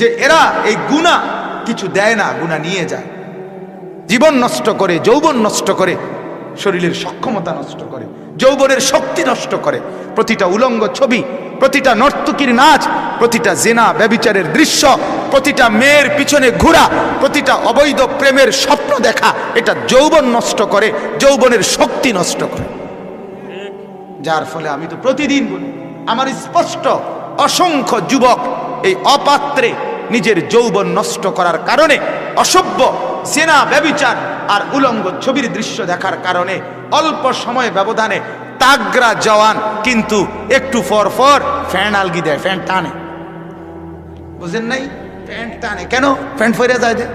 যে এরা এই গুনাহ কিছু দেয় না, গুনাহ নিয়ে যায়, জীবন নষ্ট করে, যৌবন নষ্ট করে, শরীরের সক্ষমতা নষ্ট করে, যৌবনের শক্তি নষ্ট করে। প্রতিটা উলঙ্গ ছবি, প্রতিটা নর্তকীর নাচ, প্রতিটা জেনা ব্যভিচারের দৃশ্য, প্রতিটা মেয়ের পিছনে ঘোরা, প্রতিটা অবৈধ প্রেমের স্বপ্ন দেখা, এটা যৌবন নষ্ট করে, যৌবনের শক্তি নষ্ট করে। যার ফলে আমি তো প্রতিদিন বলি, আমার স্পষ্ট অসংখ্য যুবক এই অপাত্রে নিজের যৌবন নষ্ট করার কারণে, অসভ্য জেনা ব্যভিচার আর উলঙ্গ ছবির দৃশ্য দেখার কারণে অল্প সময় ব্যবধানে তাগরা জওয়ান, কিন্তু একটু পর পর ফ্যান আলগি দেয়, ফ্যান টানে। বুঝেন নাই? প্যান্ট টানে কেন? প্যান্ট পরে যায়, যে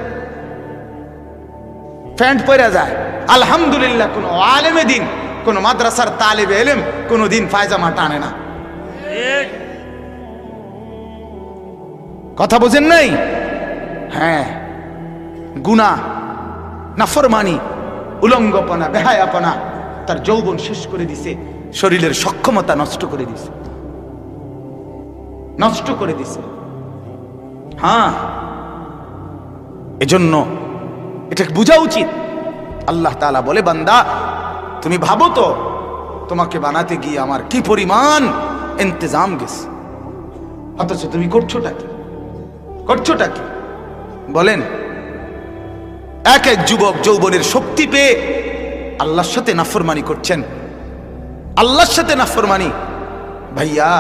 প্যান্ট পরে যায়। আলহামদুলিল্লাহ, কোন আলেমে দিন, কোন মাদ্রাসার তালেবে এলেম কোন দিন পায়জামা টানে না। কথা বোঝেন নাই? হ্যাঁ, গুনাহ, নাফরমানি, উলঙ্গপনা, বেহায়াপনা তার যৌবন শেষ করে দিছে, শরীরের সক্ষমতা নষ্ট করে দিছে, নষ্ট করে দিছে। হ্যাঁ, এজন্য এটা বোঝা উচিত। আল্লাহ তাআলা বলে, বান্দা তুমি ভাবো তো তোমাকে বানাতে গিয়ে আমার কি পরিমাণ ইন্তজাম গেছে, অথচ তুমি করছোটা কি? করছোটা কি বলেন? এক এক যুবক যৌবনের শক্তি পেয়ে আল্লাহর সাথে নাফরমানি করছেন, আল্লাহর সাথে নাফরমানি। ভাইয়া,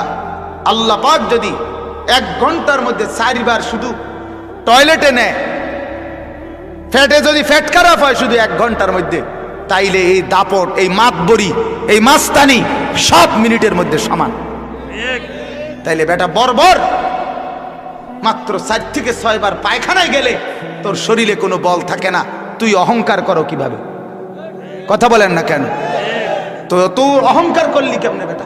আল্লাহ পাক যদি 1 ঘন্টার মধ্যে 4 বার শুধু টয়লেটে নেয়, ফ্যাটে যদি ফ্যাট খারাপ হয় শুধু 1 ঘন্টার মধ্যে, তাইলে এই দাপট, এই মাতবরি, এই মাস্তানি সব মিনিটের মধ্যে সমান। তাইলে বেটা বর্বর, মাত্র 4 থেকে 6 বার পায়খানায় গেলে তোর শরীরে কোনো বল থাকে না, তুই অহংকার করো কিভাবে? কথা বলেন না কেন? তো তুই অহংকার করলি কেমনে বেটা?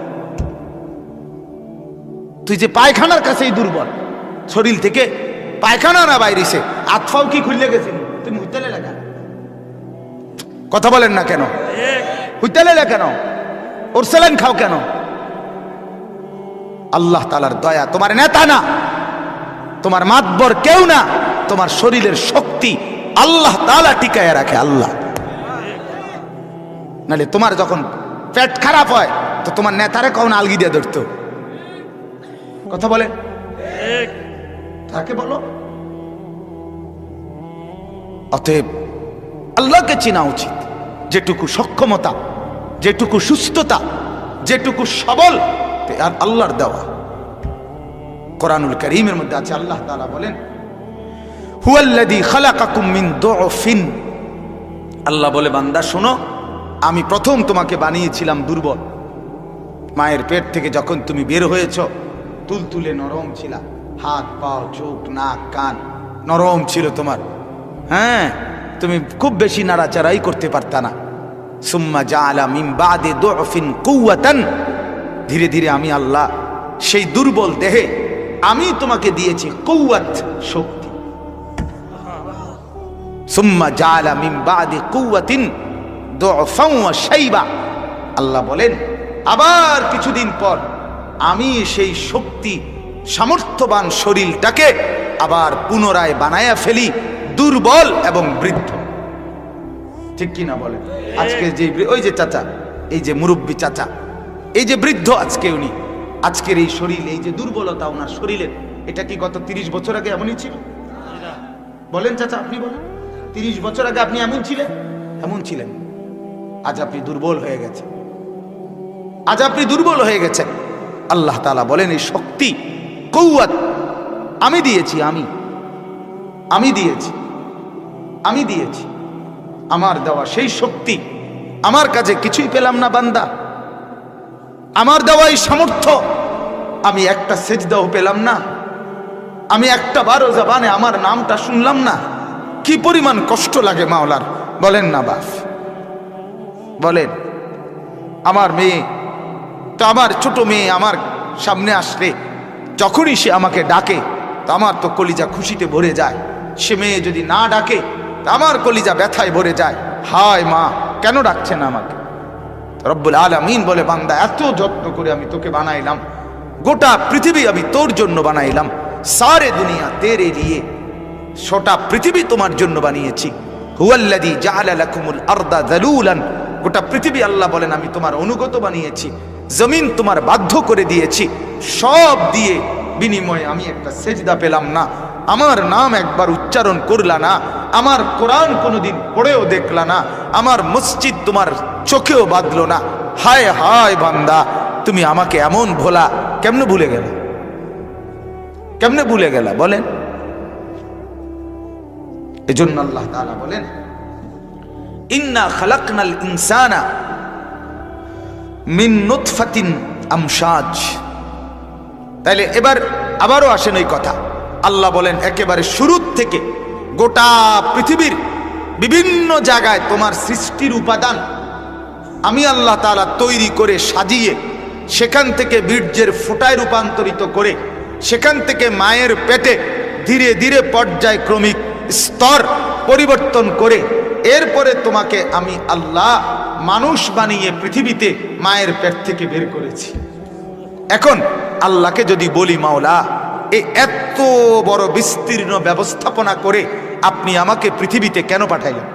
তুই যে পায়খানার কাছেই দুর্বল, শরীর থেকে পায়খানা না বাইরেছে, আতফাও কি খুললে গেছিল, তুমি হুইতালে লাগা। কথা বলেন না কেন? হুইতালে লাগা কেন? ওর সেলেন খাও কেন? আল্লাহ তাআলার দয়া, তোমার নেতা না, তোমার মাতবর কেউ না, তোমার শরীরের শক্তি আল্লাহ তাআলা টিকায় রাখে। আল্লাহ, নালে তোমার যখন পেট খারাপ হয় তো তোমার নেতারে কখন আলগি দিয়ে ধরতো? কথা বলে তাকে বলো। অতএব আল্লাহকে চেনা উচিত। যেটুকু সক্ষমতা, যেটুকু সুস্থতা, যেটুকু সবল, আর আল্লাহর দেওয়া। কোরআনুল কারীমের মধ্যে আছে, আল্লাহ তাআলা বলেন, হুয়াল্লাযী খালাকাকুম মিন দুআফিন। আল্লাহ বলে, বান্দা শোনো, আমি প্রথম তোমাকে বানিয়েছিলাম দুর্বল। মায়ের পেট থেকে যখন তুমি বের হয়েছ, তুলতুলে নরম ছিলা, হাত পাও, চোখ, নাক, কান নরম ছিল তোমার। হ্যাঁ, তুমি খুব বেশি নাড়াচাড়াই করতে পারতা না। সুম্মা জাআলা মিন বাদি দুআফিন কুওয়াতান। ধীরে ধীরে আমি আল্লাহ সেই দুর্বল দেহে আমি তোমাকে দিয়েছি কুওয়াত, শক্তি। সুম্মা জাআলা মিন বাদি কুওয়াতিন দুআফান ওয়া শাইবা। আল্লাহ বলেন, আবার কিছুদিন পর আমি সেই শক্তি সামর্থ্যবান শরীরটাকে আবার পুনরায় বানায়া ফেলি দুর্বল এবং বৃদ্ধ। ঠিক কি না বলেন? আজকে যে ওই যে চাচা, এই যে মুরব্বী চাচা, এই যে বৃদ্ধ আজকে উনি, আজকের এই শরীর, এই যে দুর্বলতা ওনার শরীরের, এটা কি গত 30 বছর আগে এমনই ছিল? বলেন চাচা, আপনি বলেন, 30 বছর আগে আপনি এমন ছিলেন? এমন ছিলেন। আজ আপনি দুর্বল হয়ে গেছেন, আজ আপনি দুর্বল হয়ে গেছেন। আল্লাহ তাআলা বলেন, এই শক্তি, কুওয়াত আমি দিয়েছি, আমি দিয়েছি, আমি দিয়েছি। আমার দেওয়া সেই শক্তি, আমার কাছে কিছুই পেলাম না বান্দা। আমার দেওয়া এই সামর্থ্য, আমি একটা সেজদাও পেলাম না, আমি একটা বারো জবানে আমার নামটা শুনলাম না। কি পরিমাণ কষ্ট লাগে মাওলার, বলেন না বাপ? বলেন। আমার মেয়ে তো, আমার ছোট মেয়ে আমার সামনে আসলে যখনই সে আমাকে ডাকে, তো আমার তো কলিজা খুশিতে ভরে যায়। সে মেয়ে যদি না ডাকে, তা আমার কলিজা ব্যথায় ভরে যায়। হায় মা, কেন ডাকছেন আমাকে? রব্বুল আলামিন বলে, বান্দা এত যত্ন করে আমি তোকে বানাইলাম, গোটা পৃথিবী আমি তোর জন্য বানাইলাম, सारे दुनिया तेरे लिए, छोटा पृथ्वी तुम्हार जন্য বানিয়েছি। হুয়াল্লাযী জাআলা লাকুমুল আরদা যালুলান, গোটা পৃথিবী আল্লাহ বলেন আমি তোমার অনুগত বানিয়েছি, জমিন তোমার বাধ্য করে দিয়েছি। সব দিয়ে বিনিময়ে আমি একটা সেজদা পেলাম না, আমার নাম একবার উচ্চারণ করলা না, আমার কোরআন কোনোদিন পড়েও দেখলা না, আমার মসজিদ তোমার চোখেও বাঁধলো না। হায় হায় বান্দা, তুমি আমাকে এমন ভোলা কেমনে ভুলে গেলা? কেমনে ভুলে গেলা বলেন? এজন্য আল্লাহ তাআলা বলেন ইন্না খালাকনাল ইনসানা মিন নুতফাতিন আমশাজ। তাইলে এবার আবারও আসেন ওই কথা, আল্লাহ বলেন একেবারে শুরুর থেকে গোটা পৃথিবীর বিভিন্ন জায়গায় তোমার সৃষ্টির উপাদান আমি আল্লাহ তাআলা তৈরি করে সাজিয়ে, সেখান থেকে বীর্যের ফোঁটায় রূপান্তরিত করে, সেখান থেকে মায়ের পেটে ধীরে ধীরে পর্যায়ক্রমিক স্তর পরিবর্তন করে এরপরে তোমাকে আমি আল্লাহ মানুষ বানিয়ে পৃথিবীতে মায়ের পেট থেকে বের করেছি। এখন আল্লাহকে যদি বলি মাওলা, এই এত বড় বিস্তীর্ণ ব্যবস্থাপনা করে আপনি আমাকে পৃথিবীতে কেন পাঠাইলেন,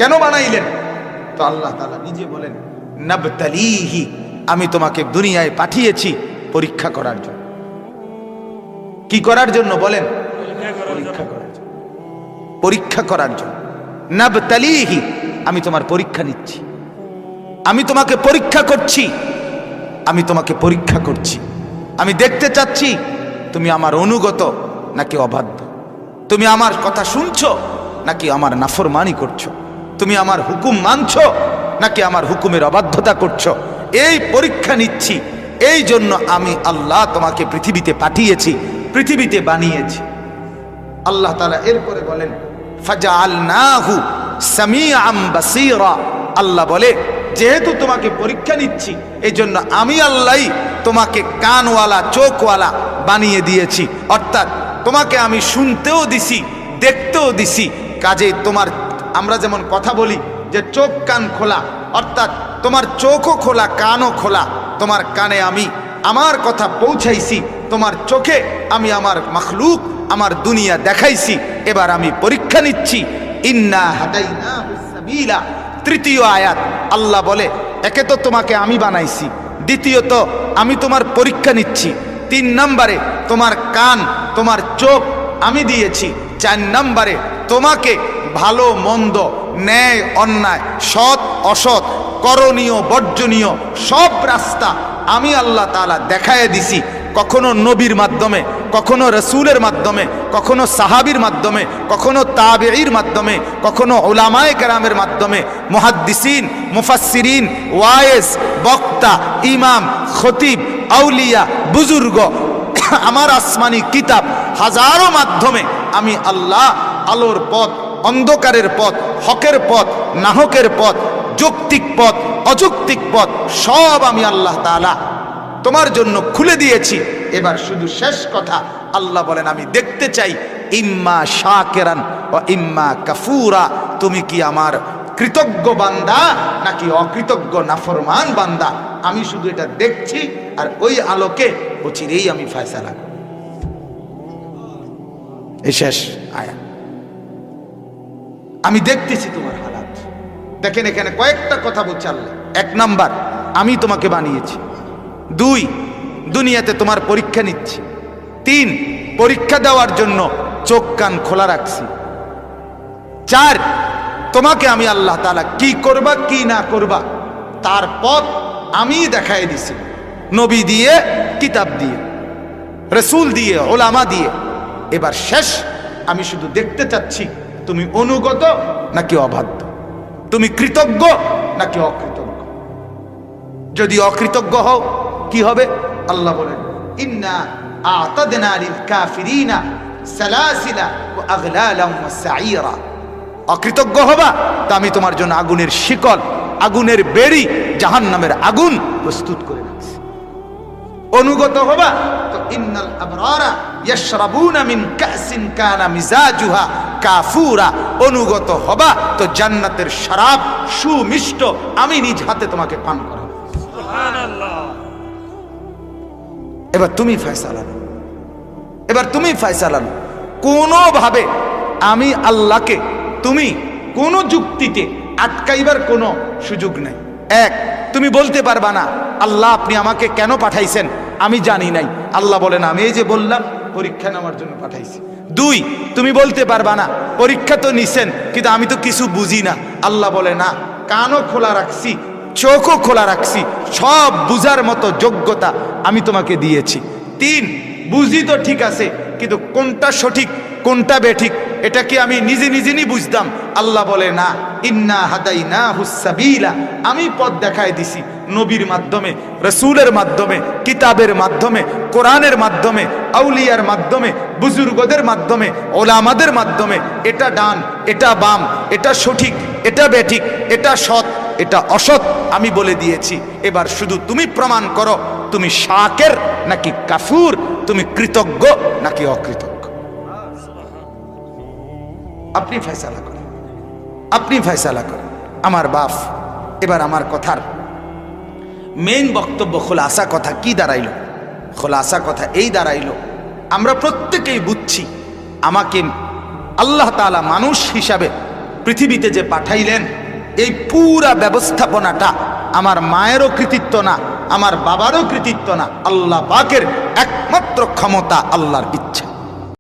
কেন বানাইলেন? তো আল্লাহ তাআলা নিজে বলেন নাবতালিহি, আমি তোমাকে দুনিয়ায় পাঠিয়েছি পরীক্ষা করার জন্য। কি করার জন্য বলেন? পরীক্ষা করার জন্য। পরীক্ষা করার জন্য। নাবতালিহি, আমি তোমার পরীক্ষা নিচ্ছি, আমি তোমাকে পরীক্ষা করছি, আমি তোমাকে পরীক্ষা করছি। আমি দেখতে চাচ্ছি তুমি আমার অনুগত নাকি অবাধ্য, তুমি আমার কথা শুনছো নাকি আমার নাফরমানি করছো, তুমি আমার হুকুম মানছো নাকি আমার হুকুমের অবাধ্যতা করছো। এই পরীক্ষা নিচ্ছি, এই জন্য আমি আল্লাহ তোমাকে পৃথিবীতে পাঠিয়েছি, পৃথিবীতে বানিয়েছি। আল্লাহ তাআলা এরপরে বলেন ফাজআলনাহু সামিআম বাসীরা। আল্লাহ বলে যেহেতু তোমাকে পরীক্ষা নিচ্ছি, এই জন্য আমি আল্লাহ তোমাকে কানওয়ালা চোখওয়ালা বানিয়ে দিয়েছি। অর্থাৎ তোমাকে আমি শুনতেও দিছি, দেখতেও দিছি। কাজে তোমার, আমরা যেমন কথা বলি যে চোখ কান খোলা, অর্থাৎ তোমার চোখও খোলা, কানও খোলা। তোমার কানে আমি আমার কথা পৌঁছাইছি, তোমার চোখে আমি আমার মখলুক, আমার দুনিয়া দেখাইছি। এবার আমি পরীক্ষা নিচ্ছি। ইন্না হাদাইনাহুস সাবিলা। তৃতীয় আয়াত আল্লাহ বলে একে তো তোমাকে আমি বানাইছি, দ্বিতীয়ত আমি তোমার পরীক্ষা নিচ্ছি, 3 নম্বরে তোমার কান তোমার চোখ আমি দিয়েছি, 4 নম্বরে তোমাকে ভালো মন্দ, ন্যায় অন্যায়, সৎ অসৎ, করণীয় বর্জনীয় সব রাস্তা আমি আল্লাহ তাআলা দেখায় দিছি। কখনো নবীর মাধ্যমে, কখনো রসুলের মাধ্যমে, কখনো সাহাবীর মাধ্যমে, কখনো তাবেঈর মাধ্যমে, কখনো উলামায়ে কেরামের মাধ্যমে, মুহাদ্দিসিন, মুফাসসিরিন, ওয়াইজ, বক্তা, ইমাম, খতিব, আউলিয়া, বুজুর্গ, আমার আসমানি কিতাব, হাজারো মাধ্যমে আমি আল্লাহ আলোর পথ, অন্ধকারের পথ, হকের পথ, নাহকের পথ, যৌক্তিক পথ, অযৌক্তিক পথ সব আমি আল্লাহ তাআলা তোমার জন্য খুলে দিয়েছি। এবার শুধু শেষ কথা আল্লাহ বলেন আমি দেখতে চাই ইম্মা শাকিরান ওয়া ইম্মা কাফুরা, তুমি কি আমার কৃতজ্ঞ বান্দা নাকি অকৃতজ্ঞ নাফরমান বান্দা। আমি শুধু এটা দেখছি, আর ওই আলোকে অচিরেই আমি ফয়সালা করব। এই শেষ আয়াত। আমি দেখতেছি তোমার হালাত। দেখেন এখানে কয়েকটা কথা বলছে আল্লাহ। 1 নাম্বার, আমি তোমাকে বানিয়েছি। 2, দুনিয়াতে তোমার পরীক্ষা নিচ্ছি। 3, পরীক্ষা দেওয়ার জন্য চোখ কান খোলা রাখছি। 4, তোমাকে আমি আল্লাহ তাআলা কি করবা কি না করবা তার পথ আমি দেখাই দিছি, নবী দিয়ে, কিতাব দিয়ে, রসুল দিয়ে, ওলামা দিয়ে। এবার শেষ, আমি শুধু দেখতে চাচ্ছি তুমি অনুগত নাকি অবাধ্য, তুমি কৃতজ্ঞ নাকি অকৃতজ্ঞ। যদি অকৃতজ্ঞ হও কি হবে? আল্লাহ বলেন ইন্না আ'তাদনা লিল কাফিরিনা সালাসিলা ওয়া আগলালাম ওয়া সাঈরা। অকৃতজ্ঞ হবা তা আমি তোমার জন্য আগুনের শিকল, আগুনের বেড়ি, জাহান্নামের আগুন প্রস্তুত করে রাখছি। অনুগত হবা তো ইন্নাল আবরারা ইয়াশরাবুনা মিন কাসিন কানা মিজাজুহা কাফুরা। অনুগত হবা তো জান্নাতের শরাব সুমিষ্ট আমি নিজ হাতে তোমাকে পান করাবো। সুবহানাল্লাহ। এবার তুমি ফয়সালা নাও। এবার তুমি ফয়সালা নাও। কোনোভাবে আমি আল্লাহকে তুমি কোনো যুক্তিতে আটকাইবার কোনো সুযোগ নেই। এক, তুমি বলতে পারবা না আল্লাহ আপনি আমাকে কেন পাঠাইছেন আমি জানি নাই। আল্লাহ বলেন আমি এই যে বললাম পরীক্ষা নেওয়ার জন্য পাঠাইছি। দুই, তুমি বলতে পারবা না পরীক্ষা তো নিছেন কিন্তু আমি তো কিছু বুঝি না। আল্লাহ বলে না, কানও খোলা রাখছি, চোখও খোলা রাখছি, সব বুঝার মতো যোগ্যতা আমি তোমাকে দিয়েছি। তিন, বুঝি তো ঠিক আছে কিন্তু কোনটা সঠিক কোনটা বেঠিক এটা কি আমি নিজে নিজেই বুঝতাম? আল্লাহ বলে না, ইন্না হাদাইনাহুস সাবিলা, আমি পথ দেখায় দিছি নবীর মাধ্যমে, রাসূলের মাধ্যমে, কিতাবের মাধ্যমে, কোরআনের মাধ্যমে, আউলিয়ার মাধ্যমে, বুজুর্গদের মাধ্যমে, ওলামাদের মাধ্যমে। এটা ডান, এটা বাম, এটা সঠিক, এটা বেঠিক, এটা সৎ, এটা অসৎ আমি বলে দিয়েছি। এবার শুধু তুমি প্রমাণ করো তুমি শাকির নাকি কাফুর, তুমি কৃতজ্ঞ নাকি অকৃতজ্ঞ। আপনি ফয়সালা করেন, আপনি ফয়সালা করেন। আমার বাপ, এবার আমার কথার মেইন বক্তব্য খোলাসা কথা কি দাঁড়াইল? খোলাসা কথা এই দাঁড়াইল, আমরা প্রত্যেকেই বুঝছি আমাকে আল্লাহ তাআলা মানুষ হিসাবে পৃথিবীতে যে পাঠাইলেন, এই পুরা ব্যবস্থাপনাটা আমার মায়েরও কৃতিত্ব না, আমার বাবারও কৃতিত্ব না, আল্লাহ পাকের একমাত্র ক্ষমতা, আল্লাহর ইচ্ছা।